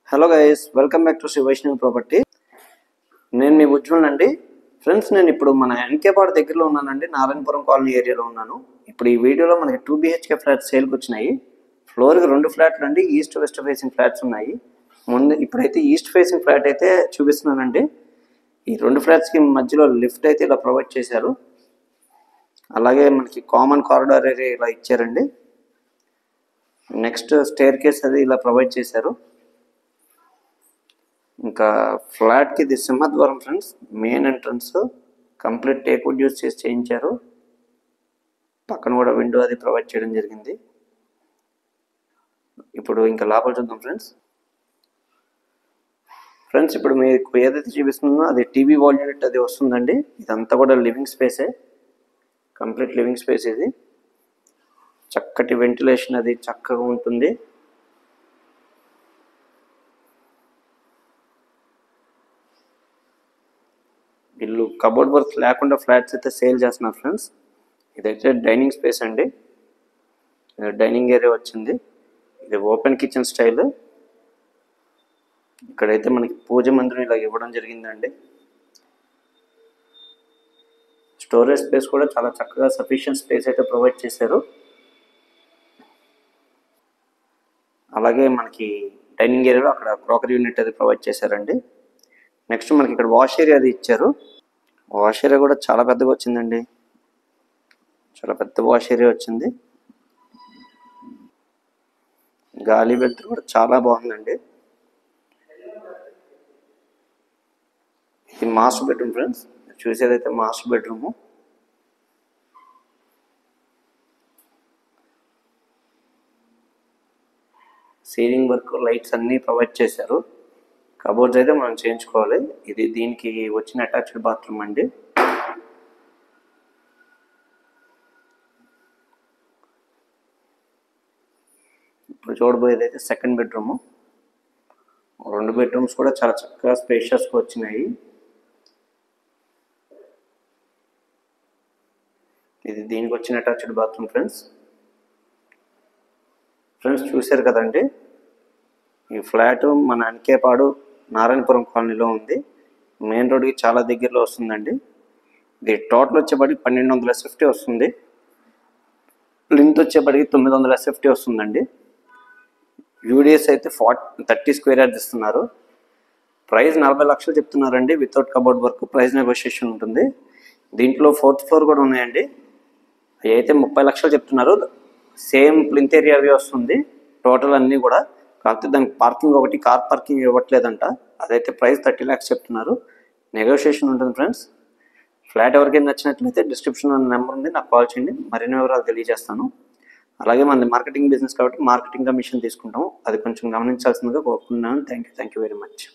Hello guys, welcome back to Shri Vaishnavi property. నేను మీ ఉజ్వల్ అండి. ఫ్రెండ్స్, నేను ఇప్పుడు మన ఎన్కేపాడు దగ్గరలో ఉన్నానండి. నారాయణపురం కాలనీ ఏరియాలో ఉన్నాను. ఇప్పుడు ఈ వీడియోలో మనకి 2 BHK ఫ్లాట్స్ సేల్కి వచ్చినాయి. ఫ్లోర్కి 2 ఫ్లాట్లు అండి, ఈస్ట్ వెస్ట్ ఫేసింగ్ ఫ్లాట్స్ ఉన్నాయి. ఇప్పుడైతే ఈస్ట్ ఫేసింగ్ ఫ్లాట్ అయితే చూపిస్తున్నానండి. ఈ 2 ఫ్లాట్స్కి మధ్యలో లిఫ్ట్ అయితే ఇలా ప్రొవైడ్ చేశారు. అలాగే మనకి కామన్ కారిడార్ ఏరియా ఇలా ఇచ్చారండి. నెక్స్ట్ స్టేర్ కేస్ అది ఇలా ప్రొవైడ్ చేశారు. ఇంకా ఫ్లాట్కి ఇది సింహద్వారం friends. Main entrance complete teakwood use చేసి చేయించారు. పక్కన కూడా విండో అది ప్రొవైడ్ చేయడం జరిగింది. ఇప్పుడు ఇంకా లోపల చూద్దాం ఫ్రెండ్స్. ఇప్పుడు మీకు ఏదైతే చూపిస్తుందో అది టీవీ వాల్ యూనిట్ అది వస్తుందండి. ఇదంతా కూడా లివింగ్ స్పేసే, కంప్లీట్ లివింగ్ స్పేస్. ఇది చక్కటి వెంటిలేషన్ అది చక్కగా ఉంటుంది. వీళ్ళు కబోర్డ్ వర్క్ లేకుండా ఫ్లాట్స్ అయితే సేల్ చేస్తున్నారు ఫ్రెండ్స్. ఇదైతే డైనింగ్ స్పేస్ అండి. డైనింగ్ ఏరియా వచ్చింది. ఇది ఓపెన్ కిచెన్ స్టైల్. ఇక్కడైతే మనకి పూజ మందిరం ఇలా ఇవ్వడం జరిగిందండి. స్టోరేజ్ స్పేస్ కూడా చాలా చక్కగా సఫిషియెంట్ స్పేస్ అయితే ప్రొవైడ్ చేశారు. అలాగే మనకి డైనింగ్ ఏరియాలో అక్కడ క్రాకరీ యూనిట్ అది ప్రొవైడ్ చేశారండి. నెక్స్ట్ మనకి ఇక్కడ వాష్ ఏరియా అది ఇచ్చారు. వాష్ ఏరియా కూడా చాలా పెద్దగా వచ్చిందండి. చాలా పెద్ద వాష్ ఏరియా వచ్చింది. గాలి వెలుతురు కూడా చాలా బాగుందండి. ఇది మాస్టర్ బెడ్రూమ్ ఫ్రెండ్స్. చూసేదైతే master bedroom. Ceiling work, lights అన్నీ ప్రొవైడ్ చేశారు. కబోర్డ్స్ అయితే మనం చేయించుకోవాలి. ఇది దీనికి వచ్చిన అటాచ్డ్ బాత్రూమ్ అండి. ఇప్పుడు చూడబోయేది అయితే సెకండ్ బెడ్రూము. 2 బెడ్రూమ్స్ కూడా చాలా చక్కగా స్పేషియస్గా వచ్చినాయి. ఇది దీనికి వచ్చిన అటాచ్డ్ బాత్రూమ్ ఫ్రెండ్స్. చూశారు కదండి, ఈ ఫ్లాట్ మన ఎన్కేపాడు నారాయణపురం కాలనీలో ఉంది. మెయిన్ రోడ్కి చాలా దగ్గరలో వస్తుందండి. ఇది టోటల్ వచ్చేప్పటికి 1200 SFT వస్తుంది. ప్లింత్ వచ్చేప్పటికి 900 SFT వస్తుందండి. యూడిఎస్ అయితే 30 స్క్వేర్ యార్డ్స్ ఇస్తున్నారు. ప్రైస్ 40 లక్షలు చెప్తున్నారండి. Without cupboard work price negotiation ఉంటుంది. దీంట్లో 4th ఫ్లోర్ కూడా ఉన్నాయండి. అవి అయితే 30 లక్షలు చెప్తున్నారు. సేమ్ ప్లింత్ ఏరియా అవి వస్తుంది టోటల్ అన్నీ కూడా. కాకపోతే దానికి పార్కింగ్ ఒకటి, కార్ పార్కింగ్ ఇవ్వట్లేదంట. అదైతే ప్రైస్ 30 lakhs చెప్తున్నారు. నెగోషియేషన్ ఉంటుంది ఫ్రెండ్స్. ఫ్లాట్ ఎవరికైనా నచ్చినట్లయితే డిస్క్రిప్షన్లో నెంబర్ ఉంది, నాకు కాల్ చేయండి. మరిన్ని వివరాలు తెలియజేస్తాను. అలాగే మనది మార్కెటింగ్ బిజినెస్ కాబట్టి మార్కెటింగ్ కమిషన్ తీసుకుంటాము. అది కొంచెం గమనించాల్సిందిగా కోరుకుంటున్నాను. Thank you very much.